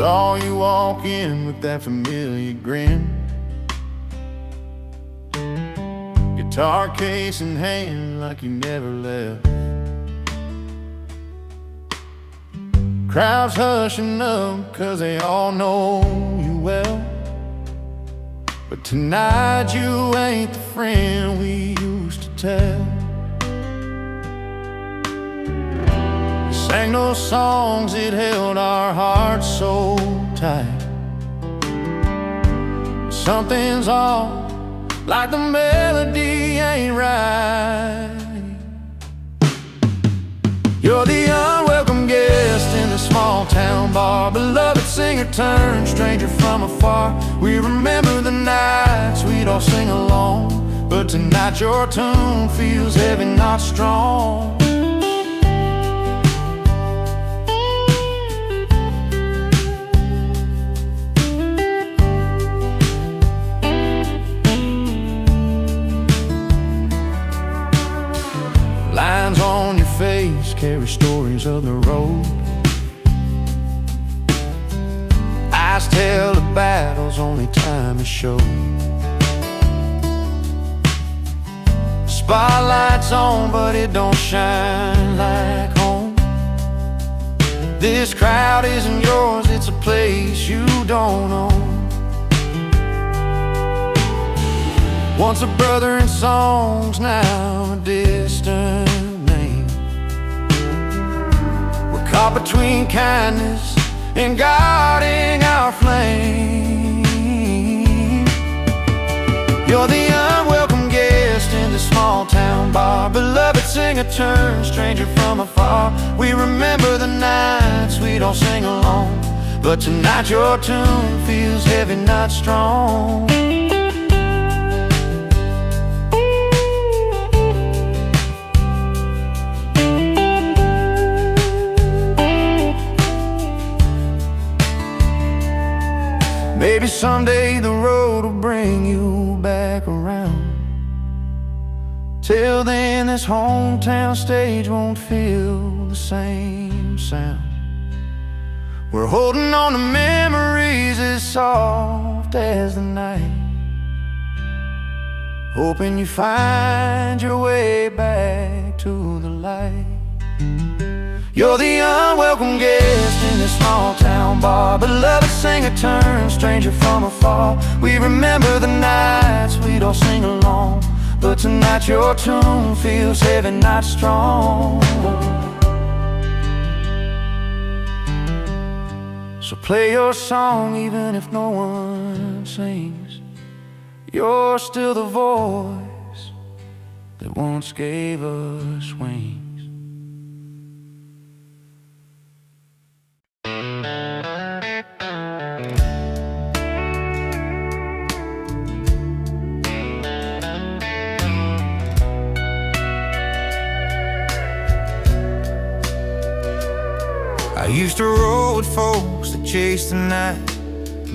Saw you walk in with that familiar grin, guitar case in hand like you never left. Crowds hushing up 'cause they all know you well, but tonight you ain't the friend we used to tell. You sang those songs that held our hearts so tight. Something's off, like the melody ain't right. You're the unwelcome guest in the small town bar, beloved singer turned stranger from afar. We remember the nights we'd all sing along, but tonight your tune feels heavy, not strong. Lines on your face carry stories of the road. Eyes tell the battles only time has showed. Spotlight's on, but it don't shine like home. This crowd isn't yours, it's a place you don't own. Once a brother in songs, now a distant name. We're caught between kindness and guarding our flame. You're the unwelcome guest in the small town bar, beloved singer turned stranger from afar. We remember the nights we'd all sing along, but tonight your tune feels heavy, not strong. Maybe someday the road will bring you back around. Till then this hometown stage won't feel the same sound. We're holding on to memories as soft as the night, hoping you find your way back to the light. You're the unwelcome guest in this small town bar, beloved singer turned stranger from afar. We remember the nights we'd all sing along, but tonight your tune feels heavy, not strong. So play your song even if no one sings. You're still the voice that once gave us wings. I used to roll with folks that chased the night,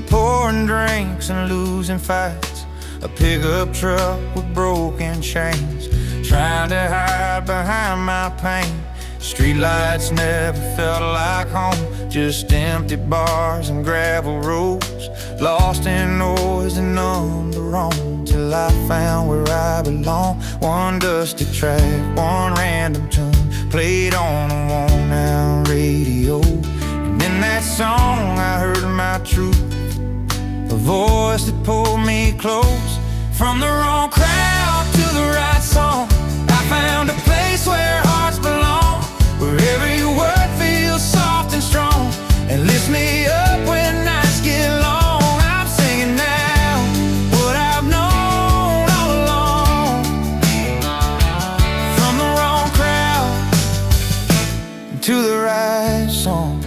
pouring drinks and losing fights. A pickup truck with broken chains, trying to hide behind my pain. Streetlights never felt like home, just empty bars and gravel roads, lost in noise and numb to roam, till I found where I belong. One dusty track, one random tune, played on a worn-out radio. And in that song I heard my truth, a voice that pulled me close. From the wrong crowd to the right song, I found a place where hearts belong, where every word feels soft and strong, and lifts me up when nights get long. I'm singing now what I've known all along. From the wrong crowd to the right song.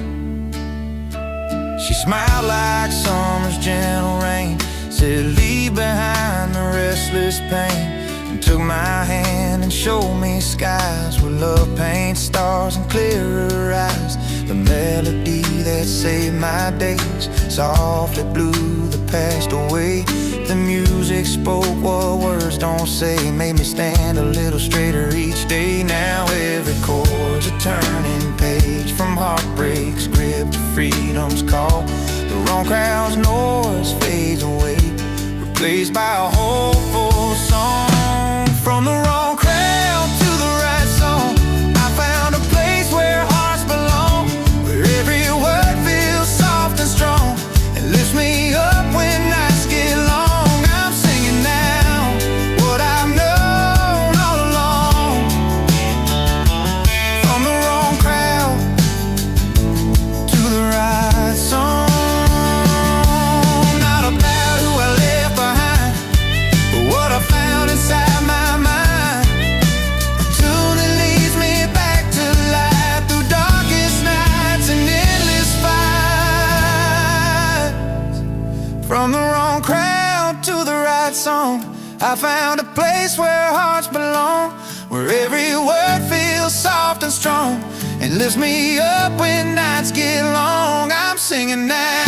She smiled like summer's gentle rain, said leave behind the restless pain, and took my hand and showed me skies where love paints stars and clearer eyes. the melody that saved my days. Softly blew the past away. The music spoke what words don't say, made me stand a little straighter each day. Now every chord's a turning page, from heartbreak's grip to freedom's call. The wrong crowd's noise fades away, replaced by a hopeful song. From the wrong crowd to the right song, I found a place where hearts belong, where every word feels soft and strong and lifts me up when nights get long. I'm singing now what I've known all along. From the wrong crowd to the right song. Inside my mind, a tune that leads me back to life through darkest nights and endless fights. From the wrong crowd to the right song, I found a place where hearts belong, where every word feels soft and strong and lifts me up when nights get long. I'm singing now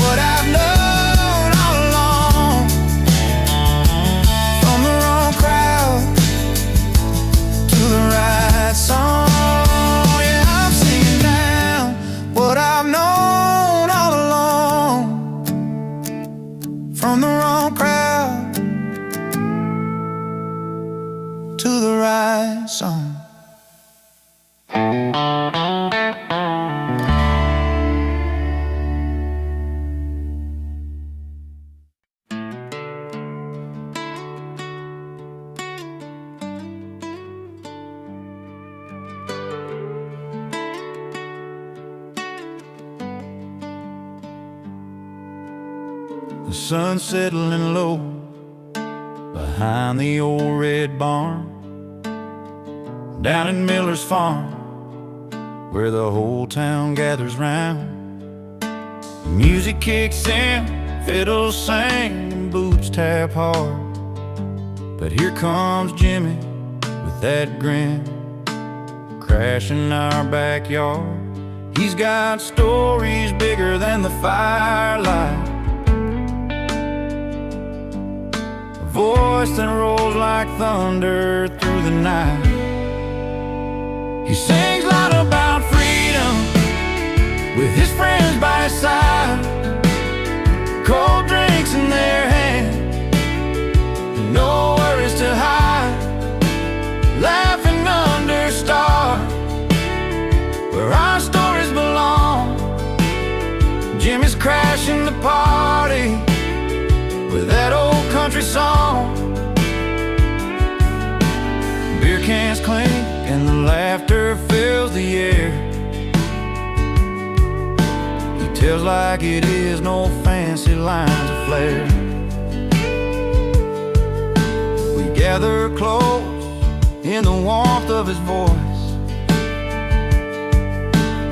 what I've known all along. Crowd to the right song. Yeah, I'm singing now what I've known all along. From the wrong crowd to the right song. The sun's settling low behind the old red barn, down at Miller's farm, where the whole town gathers round. Music kicks in, fiddles sing, and boots tap hard. But here comes Jimmy with that grin, crashing our backyard. He's got stories bigger than the firelight, voice that rolls like thunder through the night. He sings loud about freedom with his friends by his side, cold drinks in their hand, and no worries to hide, laughing under stars where our stories belong. Jimmy's crashing the party with that old country song. Beer cans clink and the laughter fills the air. He tells like it is, no fancy lines of flair. We gather close in the warmth of his voice.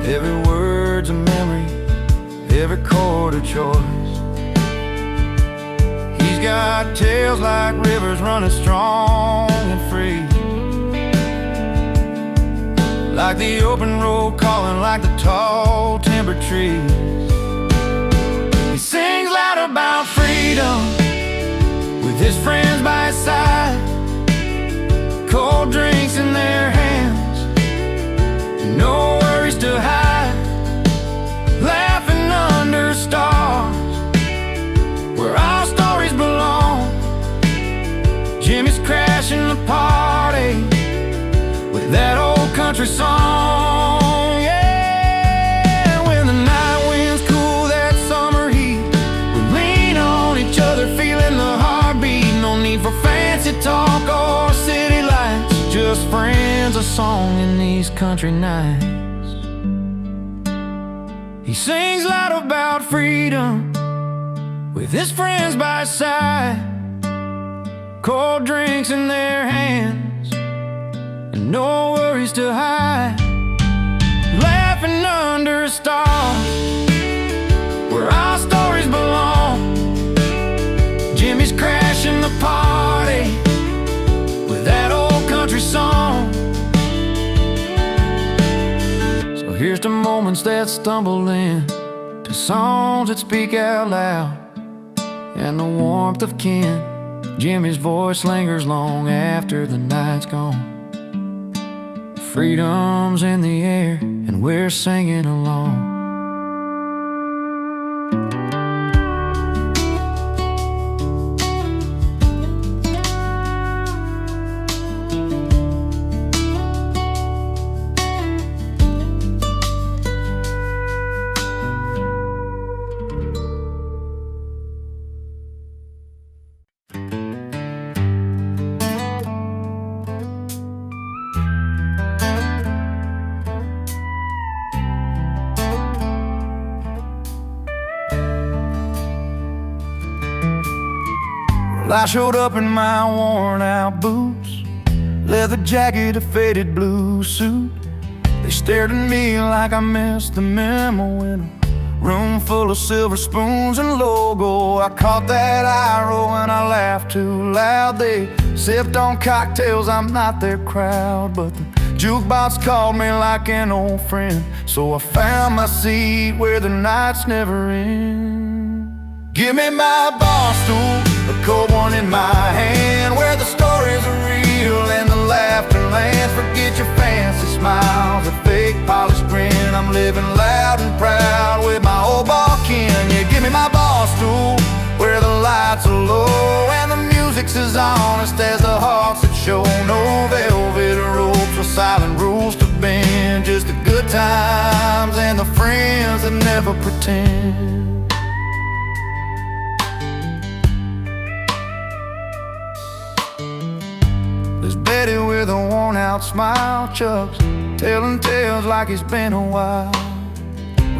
Every word's a memory, every chord a choice. He's got tales like rivers running strong and free, like the open road calling like the tall timber trees. He sings loud about freedom with his friends by his side, cold drinks in their hands, no worries to hide, laughing under stars where our stories belong. Jimmy's crashing the party with that old country song. Yeah, when the night winds cool that summer heat, we lean on each other feeling the heartbeat. No need for fancy talk or city lights, just friends, a song in these country nights. He sings loud about freedom with his friends by his side, cold drinks in their hands, and no worries to hide, laughing under stars where our stories belong. Jimmy's crashing the party with that old country song. So here's to moments moments that stumble in to songs that speak out loud, and the warmth of kin. Jimmy's voice lingers long after the night's gone. Freedom's in the air and we're singing along. I showed up in my worn out boots, leather jacket, a faded blue suit. They stared at me like I missed the memo in a room full of silver spoons and logo. I caught that eye roll and I laughed too loud. They sipped on cocktails, I'm not their crowd, but the jukebox called me like an old friend, so I found my seat where the nights never end. Give me my bar stool, a cold one in my hand, where the stories are real and the laughter lands. Forget your fancy smiles, a fake polished grin. I'm living loud and proud with my old bar kin. Yeah, give me my bar stool, where the lights are low and the music's as honest as the hearts that show. No velvet ropes or silent rules to bend, just the good times and the friends that never pretend. There's Betty with a worn-out smile, Chuck's telling tales like it's been a while.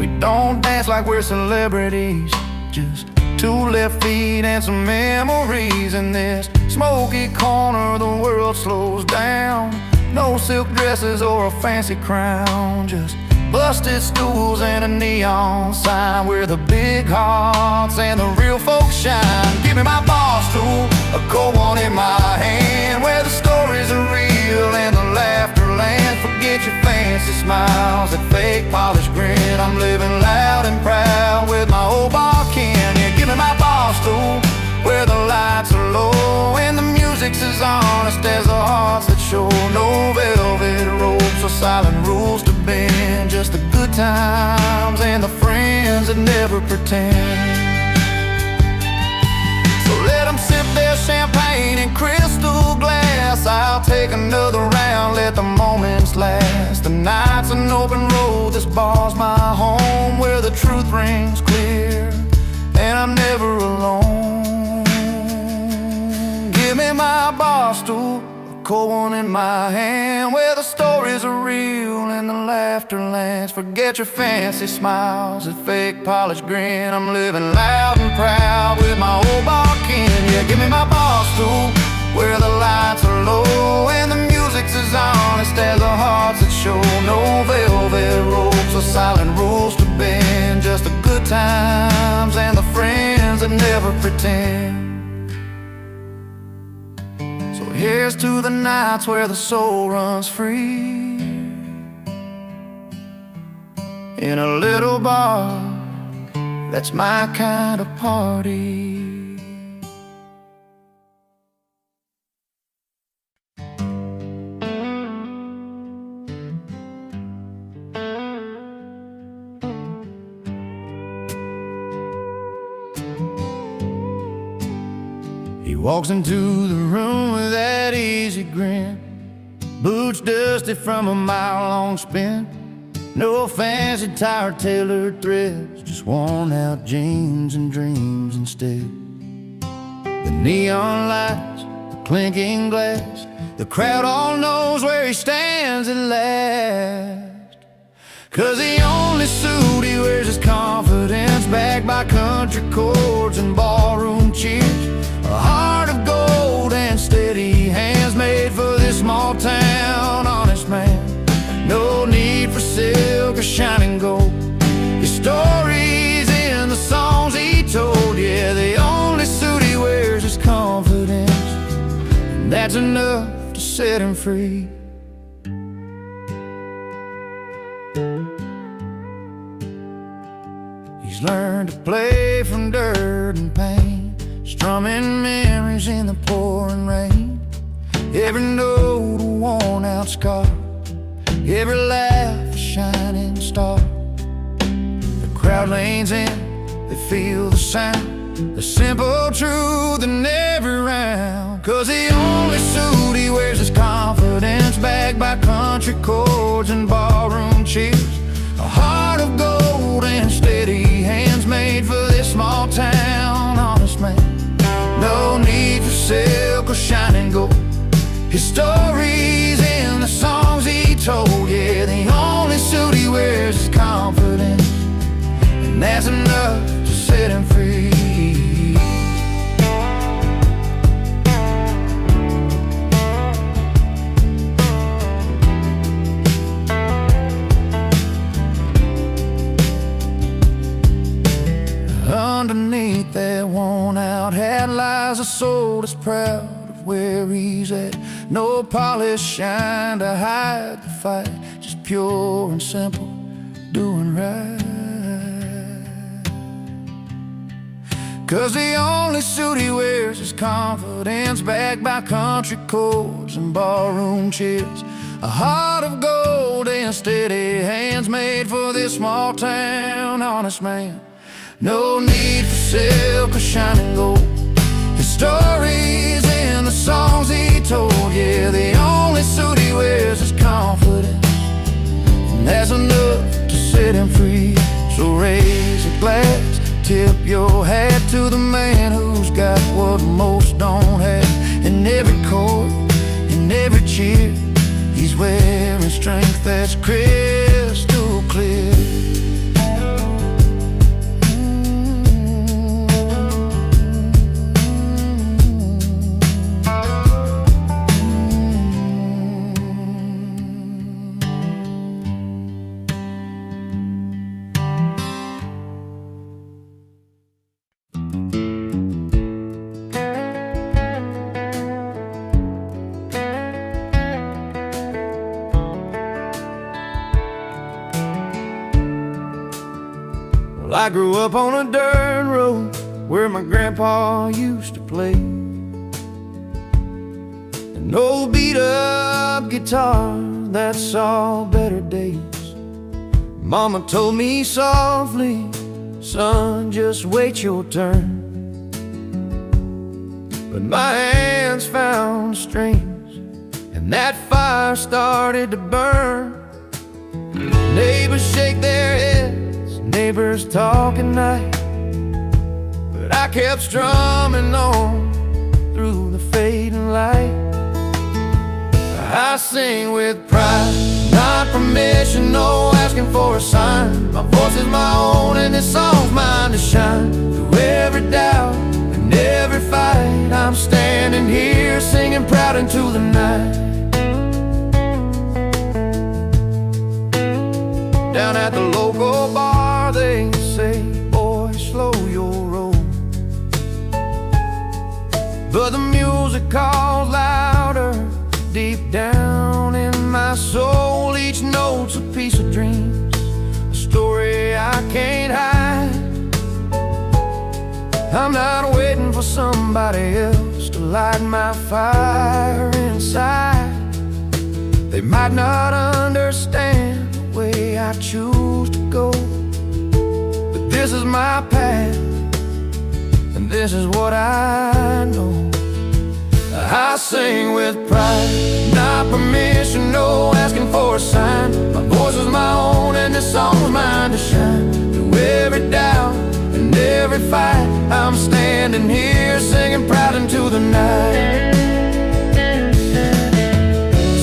We don't dance like we're celebrities, just two left feet and some memories. In this smoky corner the world slows down. No silk dresses or a fancy crown, just busted stools and a neon sign, where the big hearts and the real folks shine. Give me my bar stool, a cold one in my hand, where the stories are real and the laughter lands. Forget your fancy smiles, that fake polished grin. I'm living loud and proud with my old bar kin. Yeah, give me my bar stool, where the lights are low and the music's as honest as the hearts that show. No velvet ropes or silent rules to bend, just the good times and the friends that never pretend. So let them sip their champagne in crystal glass, I'll take another round, let the moments last. The night's an open road, this bar's my home, where the truth rings clear and I'm never alone. Give me my bar stool, a cold one in my hand, where the stories are real and the laughter lands. Forget your fancy smiles, that fake polished grin. I'm living loud and proud with my old bar kin. Yeah, give me my bar stool, where the lights are low and the music's as honest as the hearts that show. No velvet ropes or silent rules to bend, just the good times and the friends that never pretend. So here's to the nights where the soul runs free, in a little bar, that's my kind of party. He walks into the room with that easy grin, boots dusty from a mile-long spin. No fancy tire tailored threads, just worn out jeans and dreams instead. The neon lights, the clinking glass, the crowd all knows where he stands at last. 'Cause the only suit he wears is confidence, backed by country chords and ballroom cheers. A heart of gold and steady hands, made for this small town honest man. No need for silk or shining gold, his story's in the songs he told. Yeah, the only suit he wears is confidence, and that's enough to set him free. learned to play from dirt and pain, strumming memories in the pouring rain. Every note a worn out scar, every laugh a shining star. The crowd leans in, they feel the sound, the simple truth in every round. 'Cause the only suit he wears is confidence, backed by country chords and ballroom cheers. A heart of gold and steady hands made for this small town. Honest man, no need for silk or shining gold. His stories in the songs he told. Yeah, the only suit he wears is confidence, and that's enough to set him free. Underneath that worn-out hat lies a soul that's proud of where he's at. No polished shine to hide the fight, just pure and simple, doing right. 'Cause the only suit he wears is confidence, backed by country chords and ballroom cheers. A heart of gold and steady hands made for this small town. Honest man, no need for silk or shining gold. His stories in the songs he told. Yeah, the only suit he wears is confidence, and that's enough to set him free. So raise a glass, tip your hat to the man who's got what most don't have. In every chord, in every cheer, he's wearing strength that's crystal clear. I grew up on a dirt road where my grandpa used to play. An old beat-up guitar that saw better days. Mama told me softly, son, just wait your turn. But my hands found strings, and that fire started to burn. Neighbors shake their heads, neighbors talk at night, but I kept strumming on through the fading light. I sing with pride, not permission, no asking for a sign. My voice is my own and this song's mine to shine. Through every doubt and every fight, I'm standing here singing proud into the night. Down at the local bar they say, boy, slow your roll. But the music calls louder deep down in my soul. Each note's a piece of dreams, a story I can't hide. I'm not waiting for somebody else to light my fire inside. They might not understand the way I choose to go, but this is my path, and this is what I know. I sing with pride, not permission, no asking for a sign. My voice is my own and this song's mine to shine. Through every doubt and every fight, I'm standing here singing proud into the night.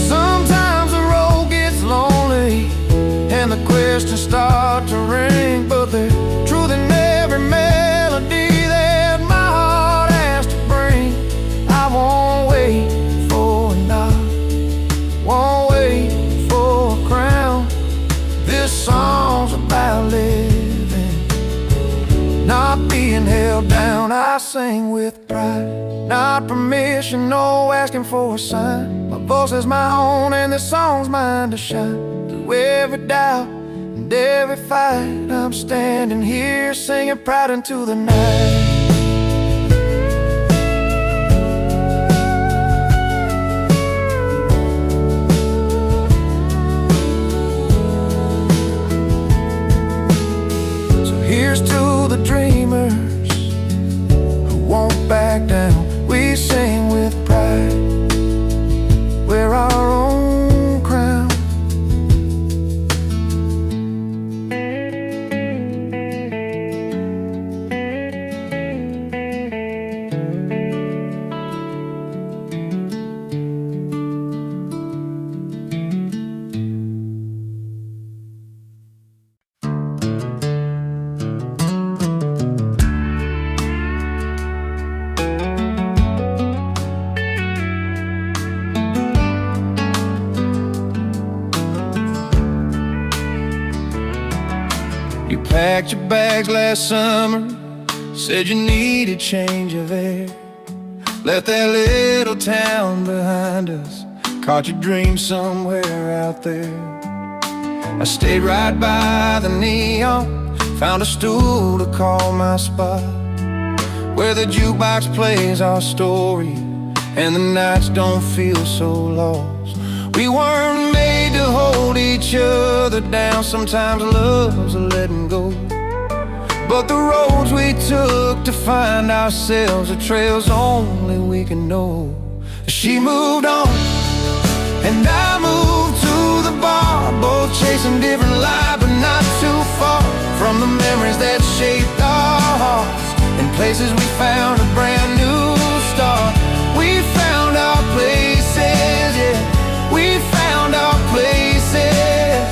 Sometimes the road gets lonely and the questions start to ring, but there's truth in every melody that my heart has to bring. I won't wait for a nod, won't wait for a crown. This song's about living, not being held down. I sing with pride, not permission, no asking for a sign. My voice is my own and this song's mine to shine. Through every doubt and And every fight I'm standing here singing proud into the night. Here's to the dreamers who won't back down. We sing with pride, we're our own crown. You packed your bags last summer, said you needed change of air. Left that little town behind us, caught your dream somewhere out there. I stayed right by the neon, found a stool to call my spot, where the jukebox plays our story and the nights don't feel so lost. We weren't made to hold each other down. Sometimes love's a letting go, but the roads we took to find ourselves are trails only we can know. She moved on, and I moved to the bar, both chasing different lives, but not too far from the memories that shaped our hearts. In places we found a brand new start. We found our places, yeah. We found our places,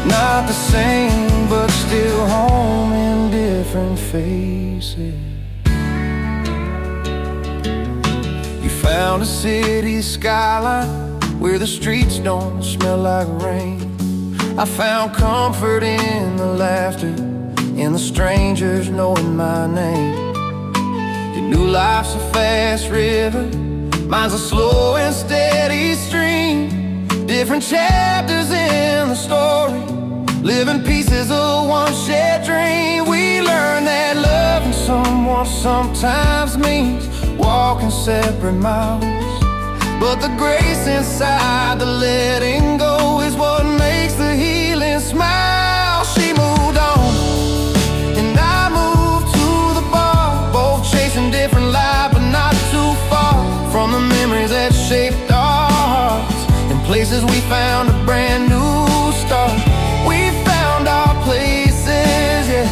not the same, but still home in different faces. You found a city skyline where the streets don't smell like rain. I found comfort in the laughter, in the strangers knowing my name. You knew life's a fast river, mine's a slow and steady stream. Different chapters in the story, living pieces of one shared dream. We learned that loving someone sometimes means walking separate miles, but the grace inside the letting go is what makes the healing smile. She moved on, and I moved to the bar, both chasing different lives, but not too far from the memories that shaped our hearts. In places we found a brand new start. We found our places, yeah.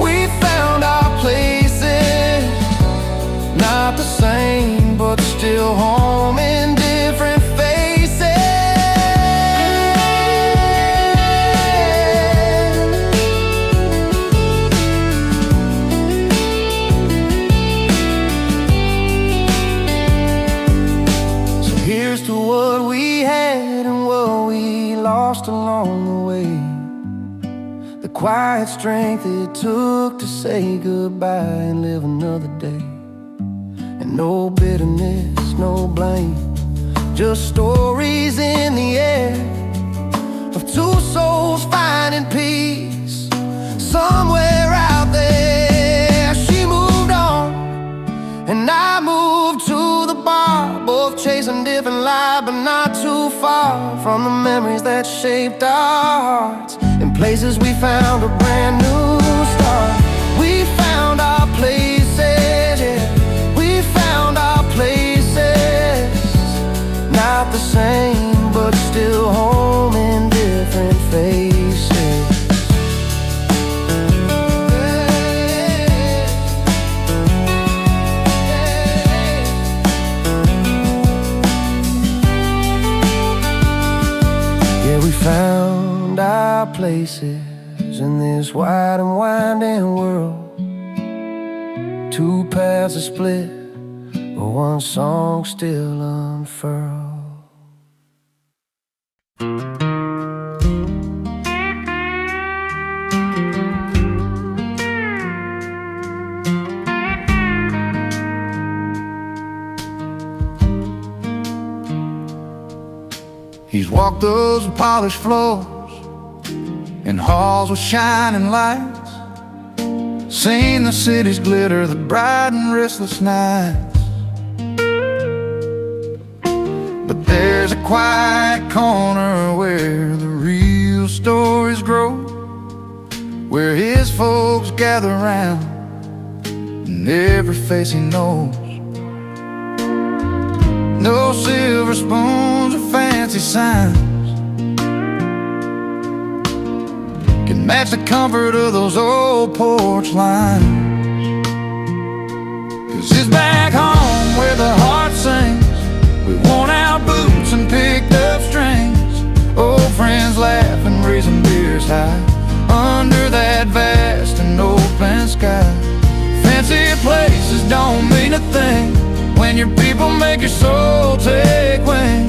We found our places, not the same, but still home in different faces. So here's to what we had and what we lost along the way. The quiet strength it took to say goodbye and live another day. And no bitterness, no blame, just stories in the air of two souls finding peace somewhere out there. She moved on, and I moved to the bar, both chasing different lives, but not too far from the memories that shaped our hearts. In places we found a brand new start. We found our places, yeah. We found our places, not the same, but still home in different faces. Yeah, we found our places in this wide and winding world. Two paths are split, but one song still unfurled. He's walked those polished floors in halls with shining lights, seen the city's glitter, the bright and restless nights. But there's a quiet corner where the real stories grow, where his folks gather round and every face he knows. No silver spoons or fancy signs can match the comfort of those old porch lines. 'Cause it's back home where the heart sings, with worn out boots and picked up strings, old friends laughing, raising beers high under that vast and open sky. Fancy places don't mean a thing when your people make your soul take wing.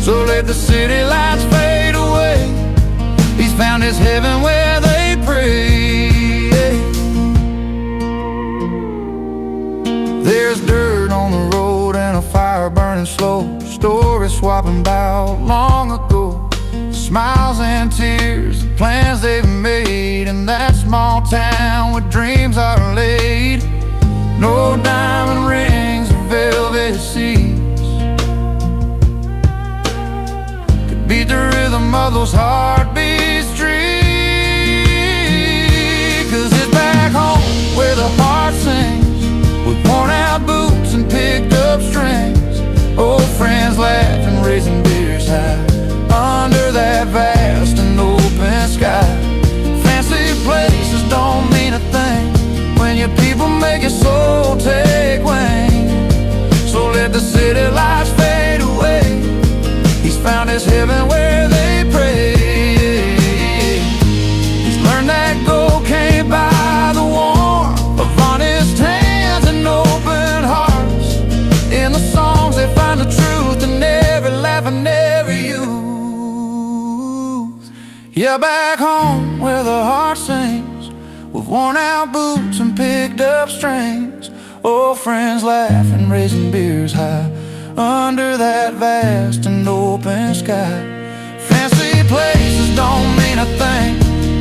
So let the city lights fade away. He's found his heaven where they pray. There's dirt on the road and a fire burning slow, stories swapping about long ago, smiles and tears, the plans they've made in that small town where dreams are laid. No diamond rings or velvet seats could beat the rhythm of those heartbeats street. 'Cause it's back home where the heart sings, with worn out boots and picked up strings, old friends laughing, raising beers high under that vast and open sky. Fancy places don't mean a thing when your people make your soul take wing. So let the city lights fade away. He's found his heaven where they pray. He's learned that gold can't buy the warmth of honest hands and open hearts. In the songs they find the truth in every laugh and every youth. Yeah, back home where the heart sings, with worn out boots and picked up strings, old friends laughing, raising beers high under that vast and open sky. Fancy places don't mean a thing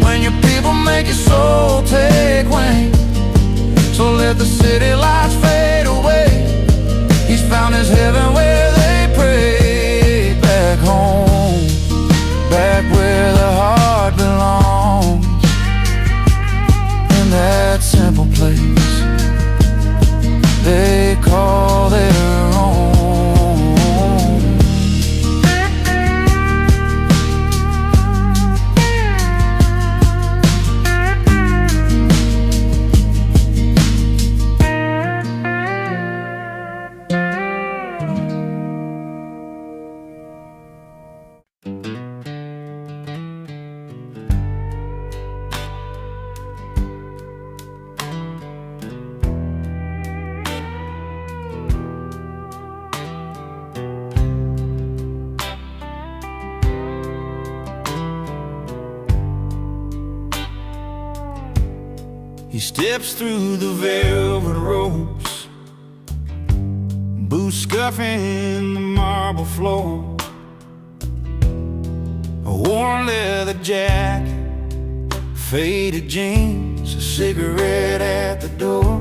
when your people make your soul take wing. So let the city lights fade away. He's found his heaven where they pray. Back home, back where the heart belongs, in that simple place they call their own. He steps through the velvet ropes, boots scuffing the marble floor, a worn leather jacket, faded jeans, a cigarette at the door.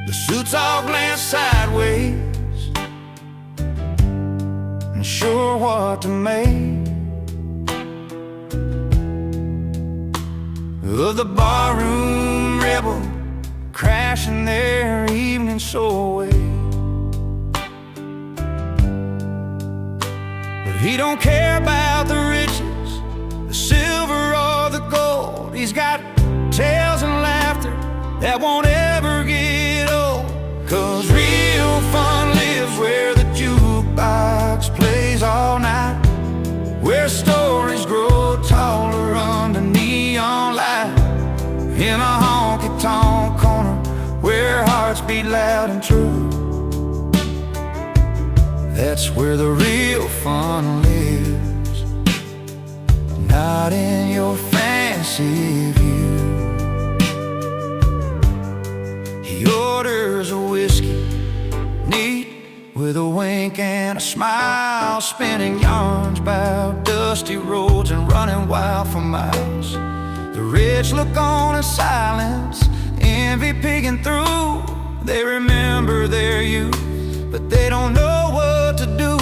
The suits all glance sideways, unsure what to make of the barroom rebel crashing their evening soul away. But he don't care about the riches, the silver or the gold. He's got tales and laughter that won't ever get old. 'Cause real fun lives where the jukebox plays all night, where stories grow taller under neon light, in a honky-tonk corner where hearts beat loud and true. That's where the real fun lives, not in your fancy view. He orders a whiskey, neat with a wink and a smile, spinning yarns about dust dusty roads and running wild for miles. The rich look on in silence, envy peeking through. They remember their youth, but they don't know what to do.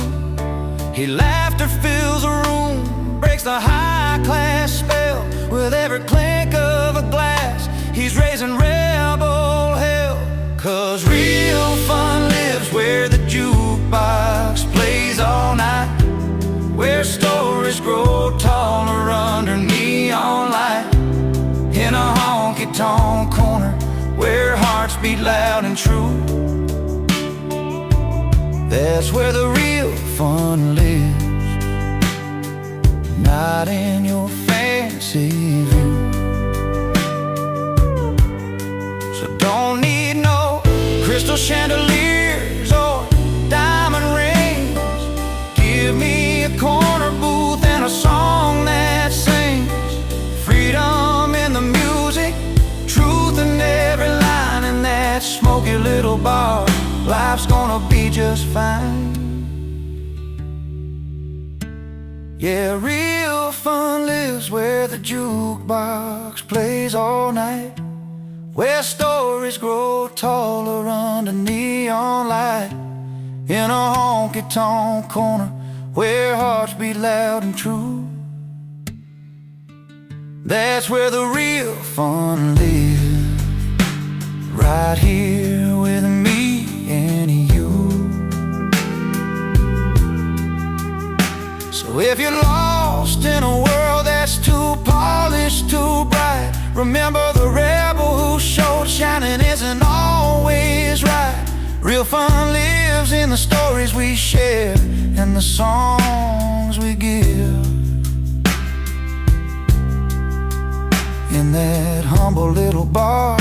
His laughter fills a room, breaks the high-class spell. With every clink of a glass, he's raising rebel hell. 'Cause real fun lives where the jukebox plays all night, where stories grow taller under neon light, in a honky-tonk corner where hearts beat loud and true. That's where the real fun lives, not in your fancy view. So don't need no crystal chandeliers or diamond rings. Give me a corner booth and a song that sings freedom in the music, truth in every line. In that smoky little bar, life's gonna be just fine. Yeah, real fun lives where the jukebox plays all night, where stories grow taller under neon light, in a honky-tonk corner where hearts beat loud and true. That's where the real fun lives, right here with me and you. So if you're lost in a world that's too polished, too bright, remember the rebel who showed shining isn't always right. Real fun lives in the stories we share and the songs we give, in that humble little bar.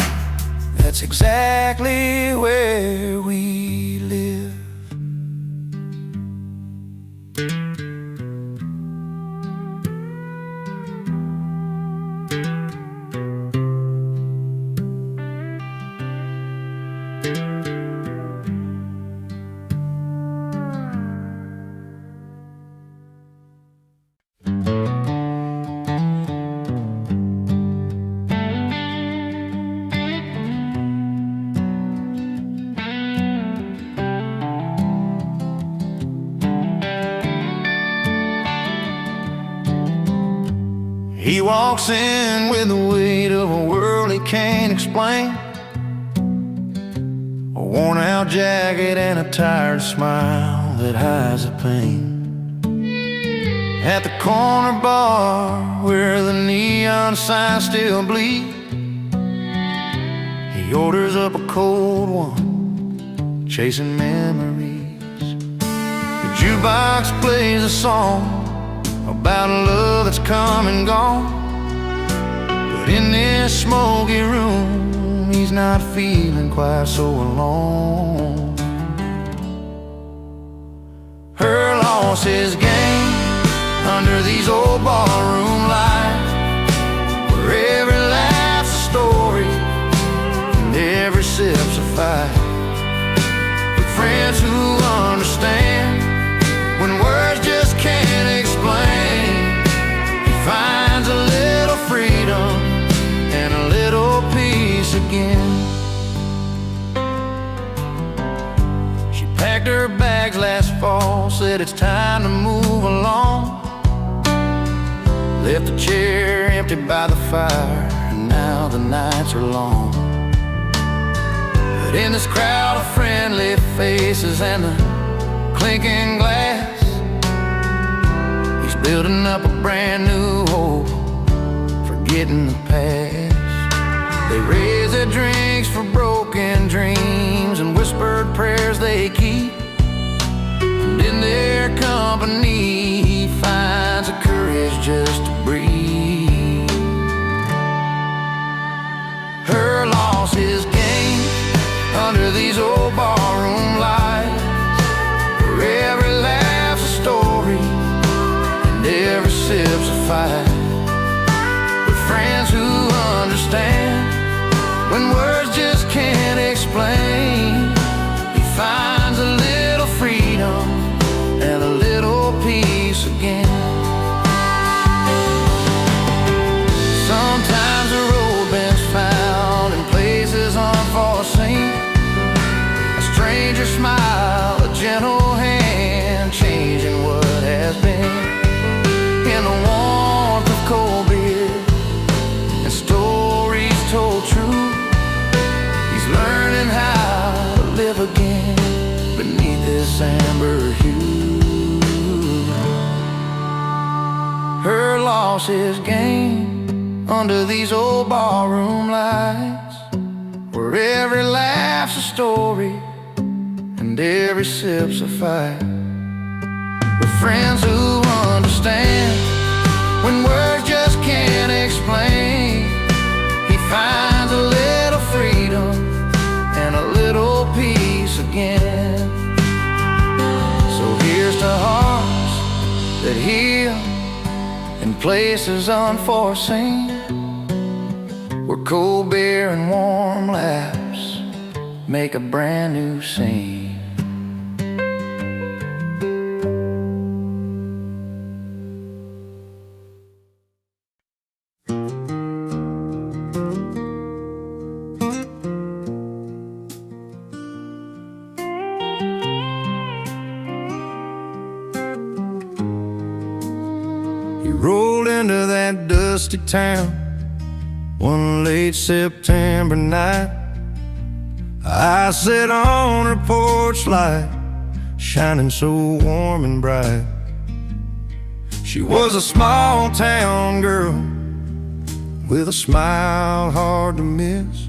That's exactly where we live. He walks in with the weight of a world he can't explain, a worn-out jacket and a tired smile that hides the pain. At the corner bar where the neon signs still bleed, he orders up a cold one, chasing memories. The jukebox plays a song about a love that's come and gone, but in this smoky room he's not feeling quite so alone. Her loss is gain under these old barroom lights, where every laugh's a story and every sip's a fight, with friends who understand when words just can't explain. He finds a little freedom and a little peace again. She packed her bags last fall, said it's time to move along, left the chair empty by the fire, and now the nights are long. But in this crowd of friendly faces and the clinking glass, he's building up a brand new hope, forgetting the past. They raise their drinks for broken dreams and whispered prayers they keep, and in their company he finds the courage just to breathe. Her loss is gain under these old barroom lights, where every laugh's a story and every sip's a fight, with friends who understand when words just can't explain. He finds a little freedom and a little peace amber hue. Her loss is gain under these old barroom lights, where every laugh's a story and every sip's a fight. With friends who understand when words just can't explain. He finds a little freedom and a little peace again. So here's to hearts that heal in places unforeseen, where cold beer and warm laughs make a brand new scene. He rolled into that dusty town one late September night. I sat on her porch light, shining so warm and bright. She was a small town girl with a smile hard to miss.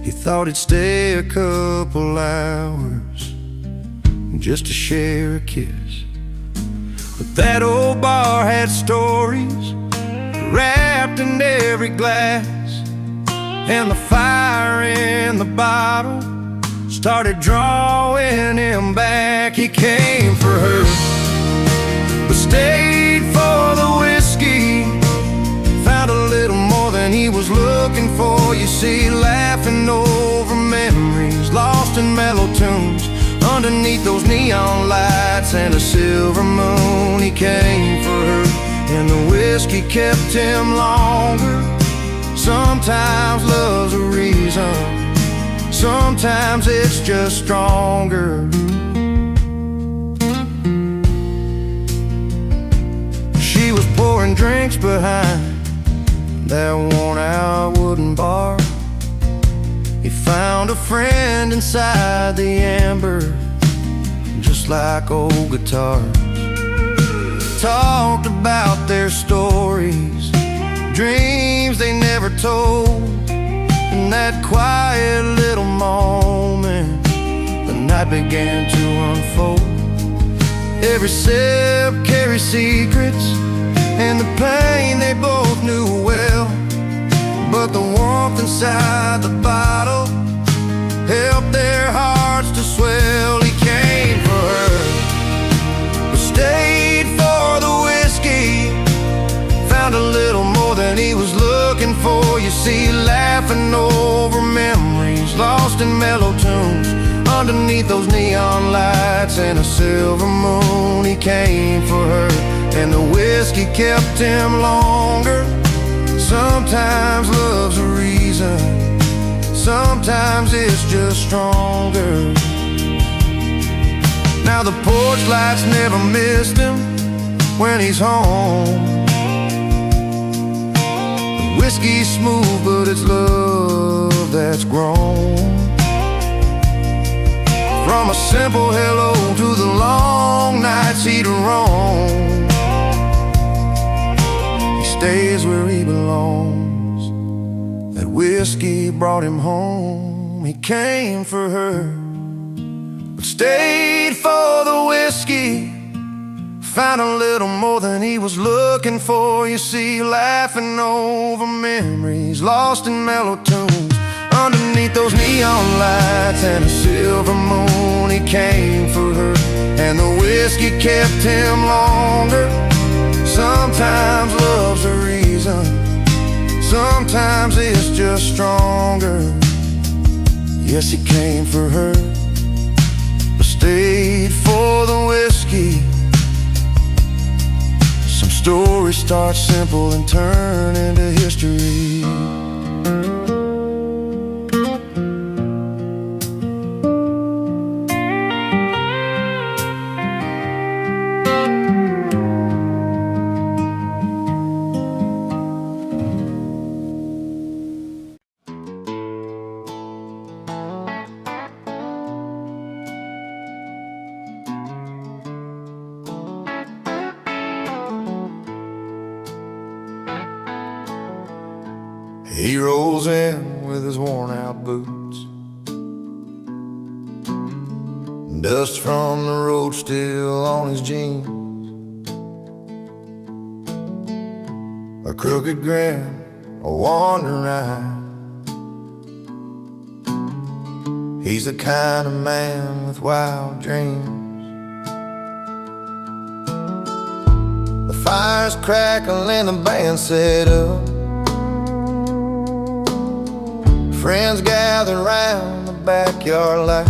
He thought he'd stay a couple hours just to share a kiss. But that old bar had stories wrapped in every glass, and the fire in the bottle started drawing him back. He came for her, but stayed for the whiskey. Found a little more than he was looking for. You see, laughing over memories lost in mellow tunes underneath those neon lights and a silver moon. He came for her, and the whiskey kept him longer. Sometimes love's a reason, sometimes it's just stronger. She was pouring drinks behind that worn-out wooden bar. He found a friend inside the amber, just like old guitars. Talked about their stories, dreams they never told. In that quiet little moment, the night began to unfold. Every sip carried secrets, and the pain they both knew well. But the warmth inside the bottle helped their hearts to swell. He came for her, but stayed for the whiskey. Found a little more than he was looking for. You see, laughing over memories lost in mellow tunes underneath those neon lights and a silver moon. He came for her, and the whiskey kept him longer. Sometimes love's a reason, sometimes it's just stronger. Now the porch lights never missed him when he's home. The whiskey's smooth, but it's love that's grown. From a simple hello to the long nights he'd roam. Stays where he belongs. That whiskey brought him home. He came for her, but stayed for the whiskey. Found a little more than he was looking for. You see, laughing over memories lost in mellow tunes underneath those neon lights and a silver moon. He came for her, and the whiskey kept him longer. Sometimes love's a reason, sometimes it's just stronger. Yes, he came for her, but stayed for the whiskey. Some stories start simple and turn into history. He rolls in with his worn-out boots, dust from the road still on his jeans, a crooked grin, a wandering eye. He's the kind of man with wild dreams. The fire's crackling, the band set up, friends gather round the backyard light.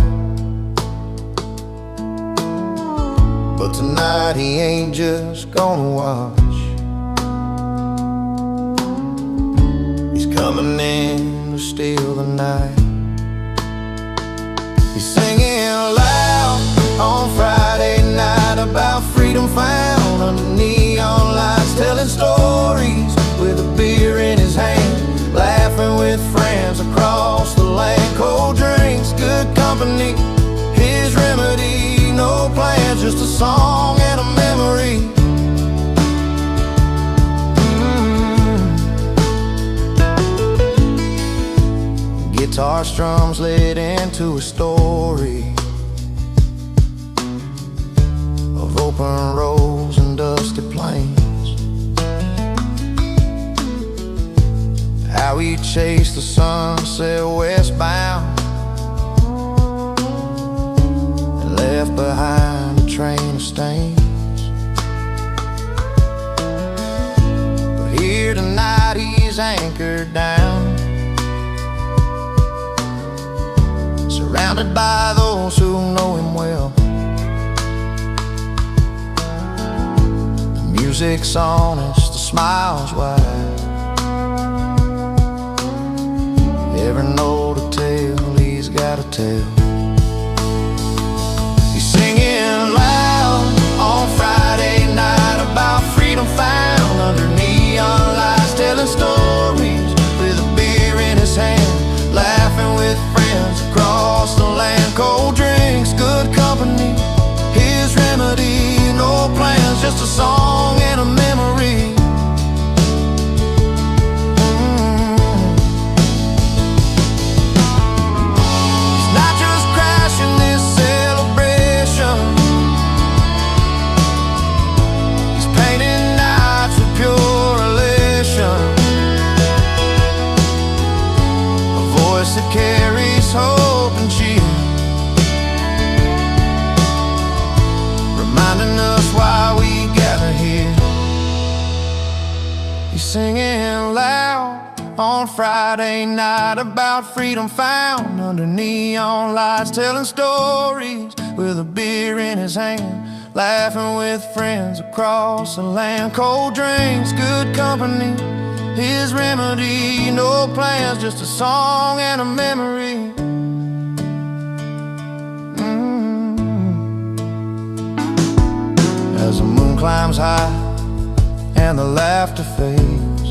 But tonight he ain't just gonna watch. He's coming in to steal the night. He's singing loud on Friday night about freedom found under neon lights, telling stories with a beer in his hand, laughing with friends across the land. Cold drinks, good company, his remedy. No plans, just a song and a memory. Guitar strums laid into a story of open roads and dusty plains. How he chased the sunset westbound and left behind a train of stains. But here tonight he's anchored down, surrounded by those who know him well. The music's honest, the smile's wide, every note a tale he's got to tell. He's singing loud on Friday night about freedom found under neon lights, telling stories with a beer in his hand, laughing with friends across the land. Cold drinks, good company, his remedy. No plans, just a song and a memory. He's not just crashing this celebration, he's painting nights with pure elation, a voice that carries hope and cheer, reminding us why we gather here. He's singing loud on Friday night about freedom found under neon lights, telling stories with a beer in his hand, laughing with friends across the land. Cold drinks, good company, his remedy. No plans, just a song and a memory. As the moon climbs high and the laughter fades,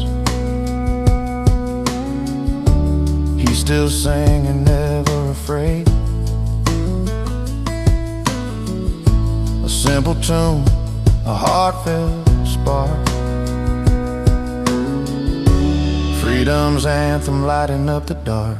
he's still singing, never afraid. A simple tune, a heartfelt spark, freedom's anthem lighting up the dark.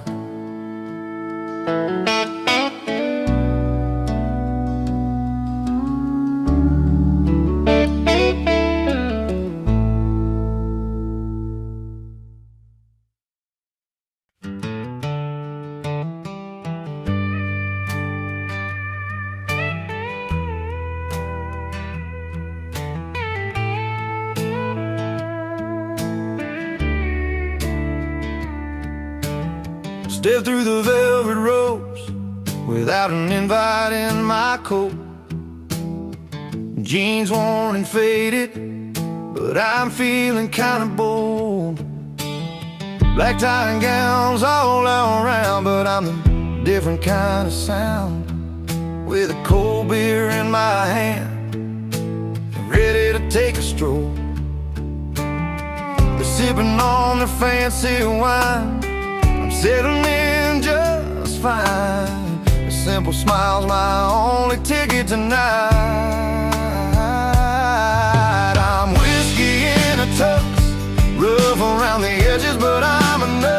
Step through the velvet ropes without an invite in my coat. Jeans worn and faded, but I'm feeling kinda bold. Black tie and gowns all around, but I'm the different kind of sound. With a cold beer in my hand, ready to take a stroll. They're sipping on their fancy wine, I'm settling in just fine. A simple smile's my only ticket tonight. I'm whiskey in a tux, rough around the edges, but I'm a nut.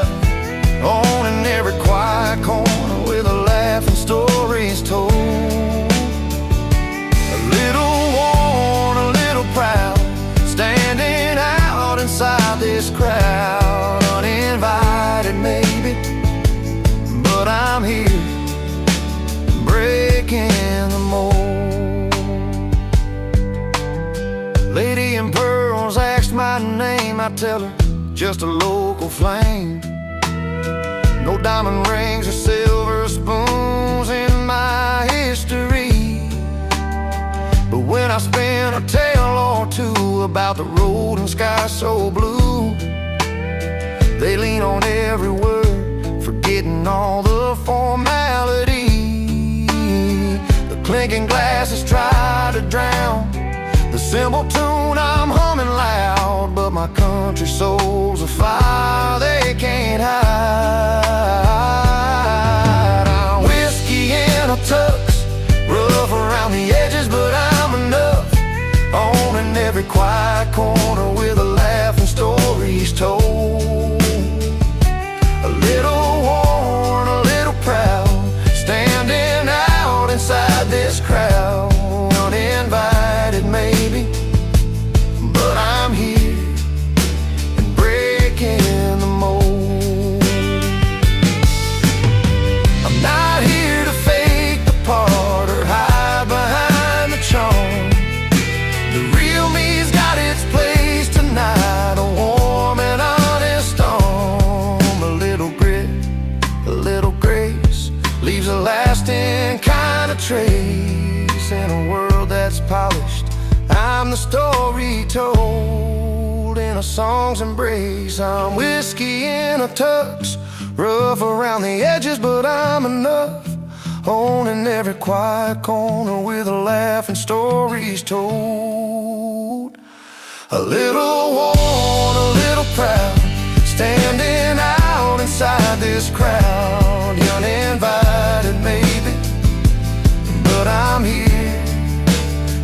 baby, but I'm here, breaking the mold. Lady in pearls asked my name, I tell her, just a local flame. No diamond rings or silver spoons in my history, but when I spin a tale or two about the road and sky so blue, they lean on every word, forgetting all the formality. The clinking glasses try to drown the simple tune I'm humming loud, but my country soul's a fire they can't hide. I'm whiskey in a tux, rough around the edges, but I'm enough. Owning every quiet corner with a laugh and stories told. A little worn, a little proud, standing out inside this crowd. Uninvited maybe, but I'm here and breaking the mold. I'm not here to fake the part or hide behind the charm. The real me's got its place tonight, a warm and honest arm. A little grit, a little grace, leaves a lasting kind of trace. In a world that's polished, I'm the story told in a song's embrace. I'm whiskey in a tux, rough around the edges, but I'm enough. Owning every quiet corner with a laugh and stories told. A little worn, a little proud, standing out inside this crowd. Uninvited maybe, but I'm here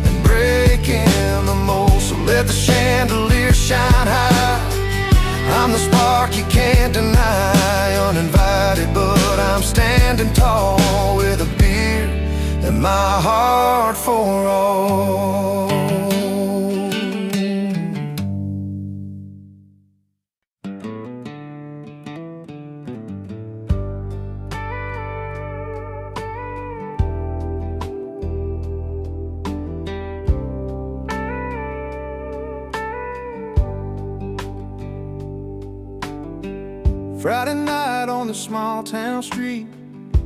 and breaking the mold. So let the chandelier shine high. I'm the spark you can't deny. Uninvited, but I'm standing tall with a beer and my heart for all. Friday night on the small town street,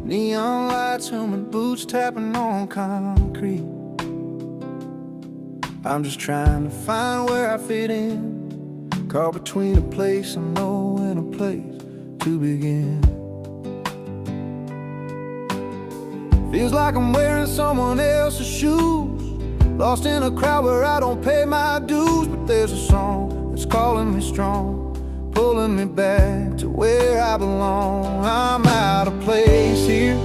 neon lights humming, boots tapping on concrete. I'm just trying to find where I fit in, caught between a place I know and a place to begin. Feels like I'm wearing someone else's shoes, lost in a crowd where I don't pay my dues. But there's a song that's calling me strong, pulling me back to where I belong. I'm out of place here,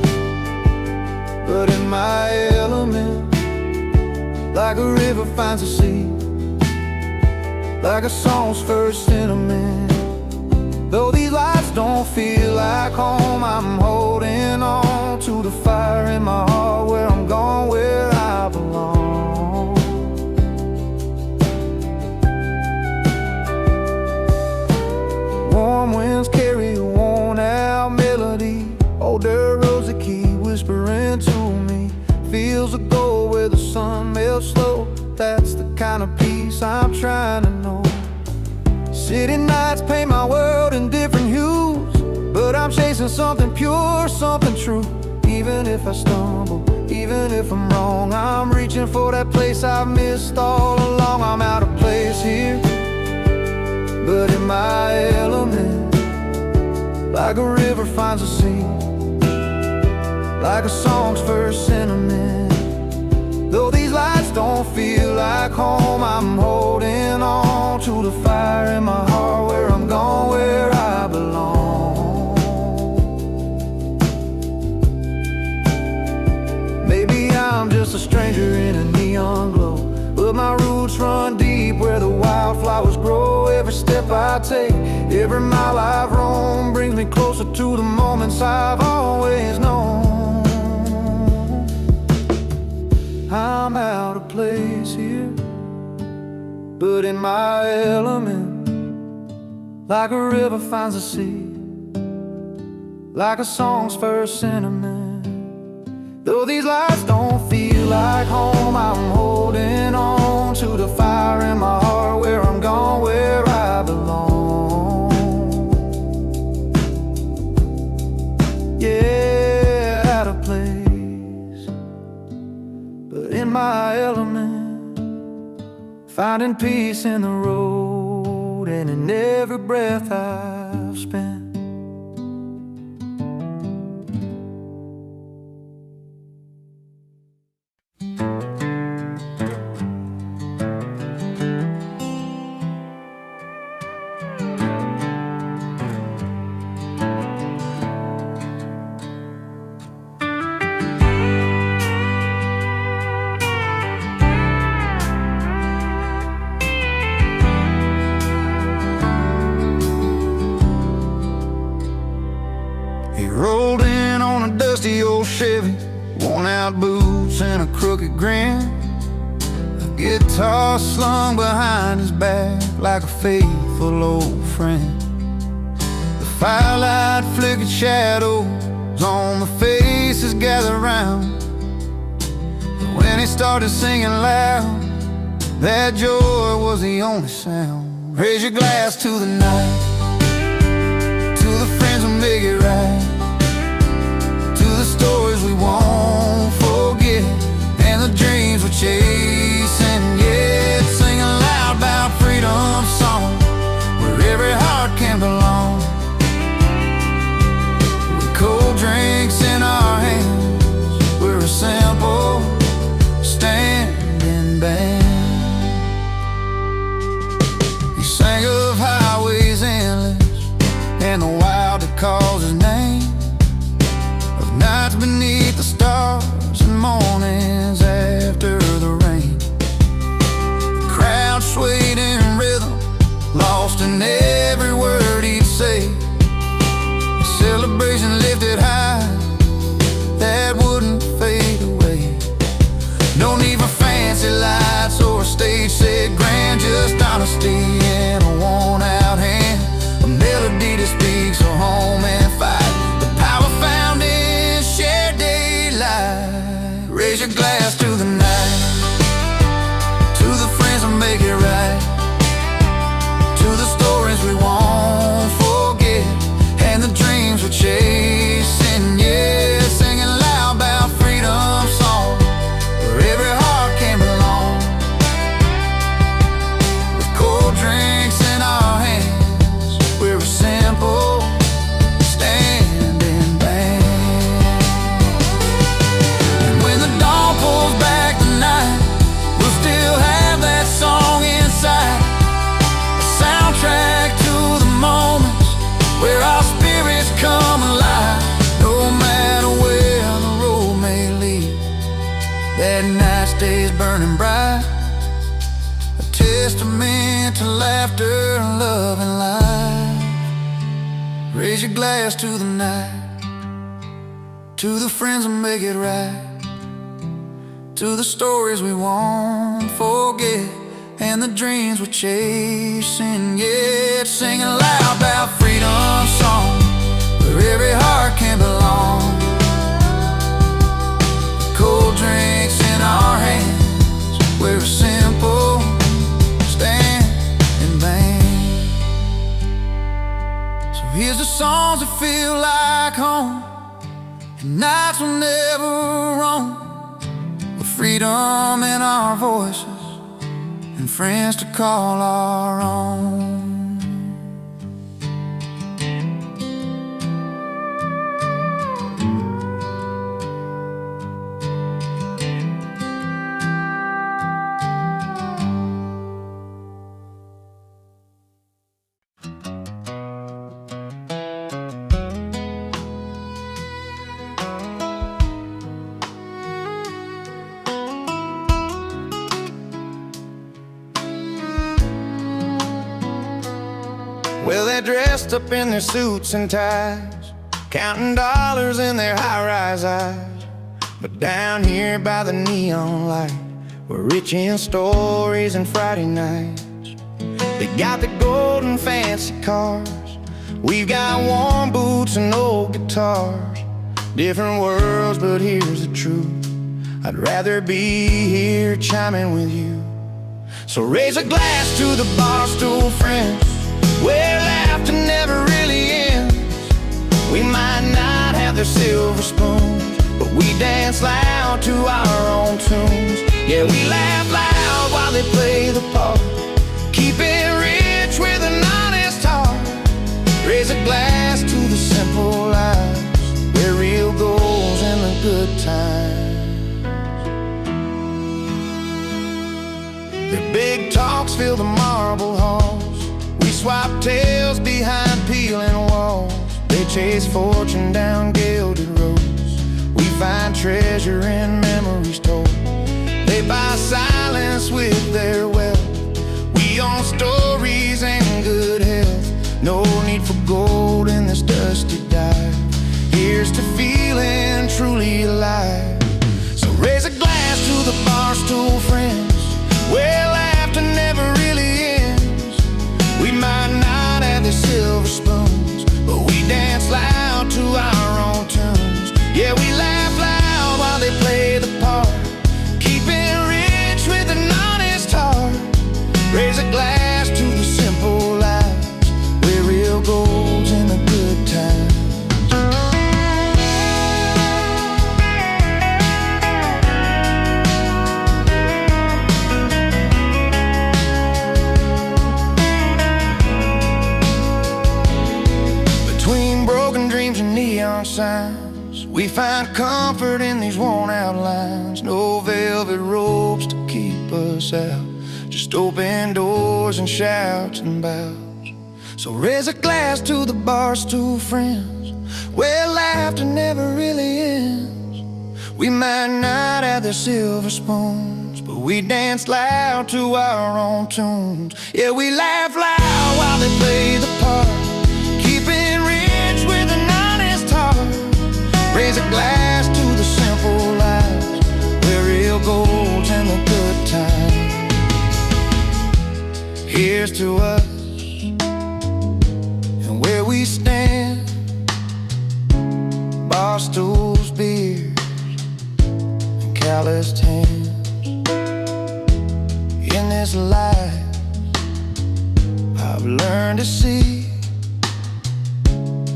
but in my element, like a river finds a sea, like a song's first sentiment. Though these lights don't feel like home, I'm holding on to the fire in my heart, where I'm going, where I belong. Warm winds carry a worn-out melody, older rosy key whispering to me. Fields of gold where the sun melts slow, that's the kind of peace I'm trying to know. City nights paint my world in different hues, but I'm chasing something pure, something true. Even if I stumble, even if I'm wrong, I'm reaching for that place I've missed all along. I'm out of place here, but in my element, like a river finds a sea, like a song's first sentiment. Though these lights don't feel like home, I'm holding on to the fire in my heart, where I'm going, where I belong. Maybe I'm just a stranger in a neon glow, but my roots run deep where the wildflowers grow. Every step I take, every mile I've roamed, brings me closer to the moments I've always known. I'm out of place here, but in my element, like a river finds a sea, like a song's first sentiment. Though these lights don't feel like home, I'm holding on to the fire in my heart, where I'm gone, where I belong. Yeah, out of place, but in my element, finding peace in the road and in every breath I've spent. He rolled in on a dusty old Chevy, worn out boots and a crooked grin, a guitar slung behind his back like a faithful old friend. The firelight flickered shadows on the faces gathered round, but when he started singing loud, that joy was the only sound. Raise your glass to the night, to the friends who make it right, to the stories we won't forget, and the dreams we're chasing. Yeah, singing loud about freedom song, where every heart can belong. With cold drinks in our hands, we're a simple standing band. He sang of highways endless and the wild that calls his name, of nights beneath the stars and mornings after the rain. The crowd swayed in rhythm, lost in every word he'd say. The celebration lifted high, that wouldn't fade away. No need for fancy lights or a stage set grand, just honesty and a worn-out hand, a melody that speaks of home and fight, the power found in shared daylight. Raise your glass to the night, to the friends who make it right, to the stories we won't forget, and the dreams we're chasing. Yeah, singing loud about freedom song, where every heart can belong. With cold drinks in our hands, we're a simple standing band. And when the dawn pulls back the night, we'll still have that song inside, a soundtrack to the moments where our spirits come alive. No matter where the road may lead, that night stays burning bright, a testament to laughter, love, and life. Raise your glass to the night, to the friends who make it right, to the stories we won't forget, and the dreams we're chasing. Yeah, singing loud about freedom song, where every heart can belong. Cold drinks in our hands, we're a simple standing band. So here's the songs that feel like home, and nights will never roam, with freedom in our voices and friends to call our own. Well, they're dressed up in their suits and ties, counting dollars in their high-rise eyes. But down here by the neon light, we're rich in stories and Friday nights. They got the gold and fancy cars, We've got worn boots and old guitars, different worlds, but here's the truth. I'd rather be here chiming with you. So raise a glass to the bar stool friends, where laughter never really ends. We might not have the silver spoons, but we dance loud to our own tunes. Yeah, we laugh loud while they play the part, keep it rich with an honest heart. Raise a glass to the simple lives, where real goals and the good times. Their big talks fill the marble halls, we swap tales behind peeling walls. They chase fortune down gilded roads, we find treasure in memories told. They buy silence with their wealth, we own stories and good health. No need for gold in this dusty dive, here's to feeling truly alive. So raise a glass to the bar stool friends, where laughter never really ends. We might not have the silver spoons, but we dance loud to our own tunes. Yeah, we laugh loud while they play the part, keep it rich with an honest heart. Raise a glass to the simple lives, where real gold's in the good times. Neon signs, we find comfort in these worn out lines. No velvet ropes to keep us out, just open doors and shouts and bows. So raise a glass to the bar stool friends, where laughter never really ends. We might not have the silver spoons, but we dance loud to our own tunes. Yeah, we laugh loud while they play the part, keep it rich with an honest heart. Raise a glass to the simple lives, where real gold's in the good times. Here's to us and where we stand, bar stools, beers, and calloused hands. In this life I've learned to see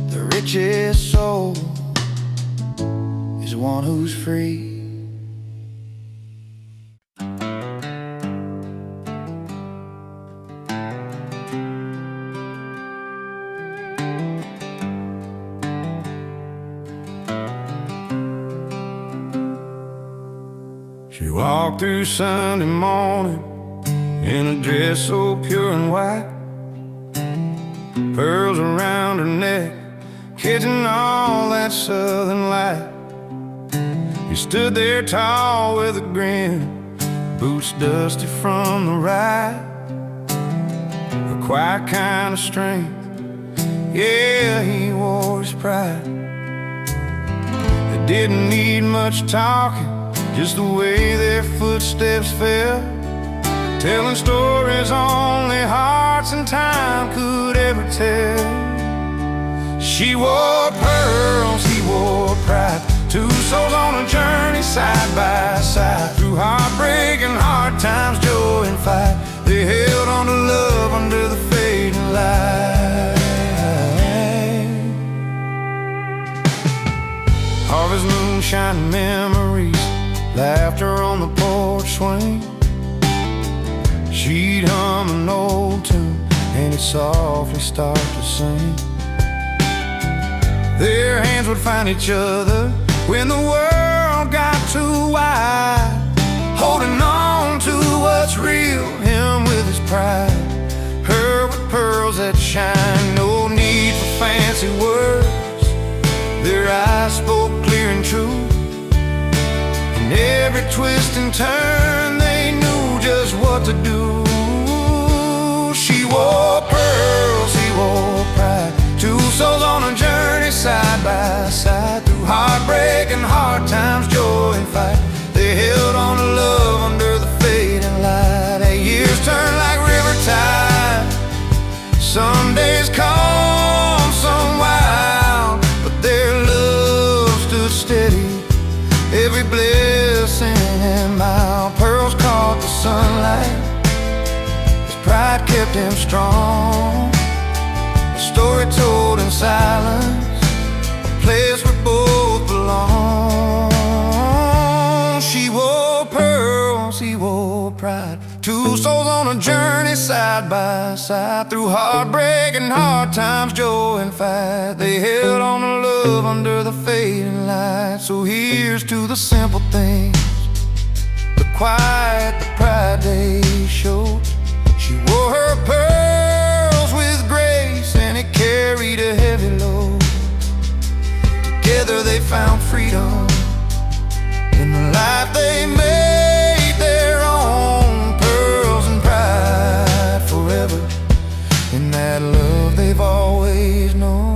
the richest soul is one who's free. She walked through Sunday morning in a dress so pure and white, pearls around her neck, catching all that southern light. He stood there tall with a grin, boots dusty from the ride, a quiet kind of strength, yeah, he wore his pride. They didn't need much talking, just the way their footsteps fell, telling stories only hearts and time could ever tell. She wore pearls, he wore pride, two souls on a journey side by side, through heartbreak and hard times, joy and fight. They held on to love under the fading light. Harvest moonshine memories, laughter on the porch swing. She'd hum an old tune and he'd softly start to sing. Their hands would find each other when the world got too wide, holding on to what's real, him with his pride, her with pearls that shine. No need for fancy words, their eyes spoke clear and true. In every twist and turn they knew just what to do. She wore pearls, he wore pride, two souls on a journey side by side, through heartbreak and hard times, joy and fight. They held on to love under the fading light. Hey, years turn like river tide, some days come, stood steady, every blessing and mile. Pearls caught the sunlight, his pride kept him strong. A story told in silence, a place where both belong. She wore pearls, he wore pride, two souls on a journey side by side. Through heartbreak and hard times, joy and fight, they held on to love under the fading light. So here's to the simple things, the quiet, the pride they showed. She wore her pearls with grace, and it carried a heavy load. Together they found freedom in the life they made their own. Pearls and pride forever in that love they've always known.